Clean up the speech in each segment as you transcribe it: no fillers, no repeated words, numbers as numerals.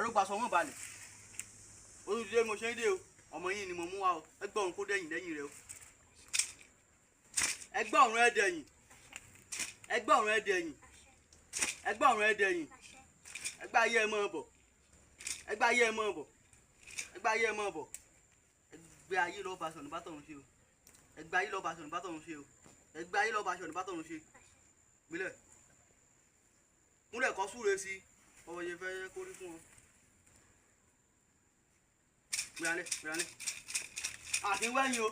arógbá sọ wọ́n balẹ̀ olùdílé mo ṣe ń dé o ọmọ yín ni mo mú wá o ẹgbẹ́ òun kó dẹ́yìn lẹ́yìn rẹ o ẹgbẹ́ ọ̀run ẹ̀ dẹ̀yìn ẹgbẹ́ ọ̀run ẹ̀ dẹ̀yìn ẹgbẹ́ ọ̀run ẹ̀ dẹ̀yìn ẹgbẹ́ ayé ẹ̀ mọ̀ bọ̀ ẹgbẹ́ ayé ẹ̀ mọ̀ bọ̀ ẹgbẹ́ ayé ẹ̀ mọ̀ bọ̀ ẹgbẹ́ ayé lọ́ọ́ bá sọ̀nù bá tọ̀run ṣe o ẹgbẹ́ ayé lọ́ọ́ bá sọ̀nù bá tọ̀run ṣe o ẹgbẹ́ ayé lọ́ọ́ bá sọ̀nù bá tọ̀run ṣe gbélẹ̀ múlẹ̀ kọ́ súre sí ọwọ́ yẹn fẹ́ kórí fún ọ gbérańlẹ̀ àti wẹ́yìn o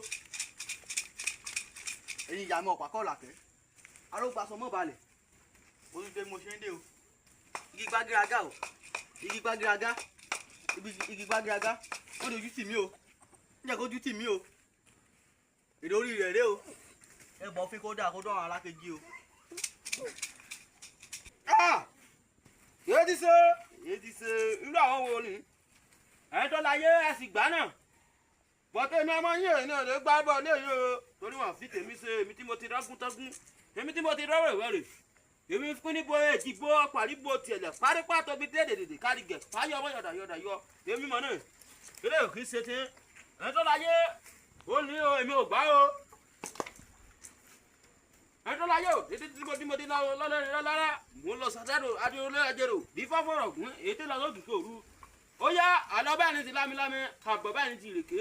ẹ̀yin ìyá mi ọ̀pá kọ́ làkẹ́ arógbá sọ mọ́ balẹ̀ olùdé mo ṣe ń dé o igi gbágírágá o igi gbágírágá igi gbágírágá ó dojú tì mí o ń jẹ́ kó ojú tì mí o èrè orí rẹ̀ ré o ẹ bọ́ fi kó dáa kó dán alákejì o. èyí ti ṣe irú àwọn wo ni ẹ̀yin tó láyé ẹ̀sìn gbá náà bọ́tẹ́ ní ọmọ yín èyí náà lè gbá bọ́ léyìí o torí wọn fi tèmi ṣe èmi tí mo ti rágún tágún èmi tí mo ti rọ́wọ́ ìwẹ́rẹ̀ èmi fún níbo èjìgbó pàrígbó tiẹ̀lẹ̀ párípá tóbi dédèdè kárìgẹ̀ fáyọ̀ ọmọ yọ̀dà yọ èmi mọ̀ náà eré òkè ṣe tí ẹ̀yin tó láyé ó ní o èmi ò gbá o ẹ̀yin tó láyé o títí tí mo dín lọ́lọ́rẹ́ mò ń lọ sàdádò adéolé ajérò bí fọ́fọ́rọ̀ gún èyí tó lọ lóògùn kòru ó yá àlọ́ bẹ́ẹ̀ ni ti lámilámi àbọ̀ bẹ́ẹ̀ ni ti ìrèké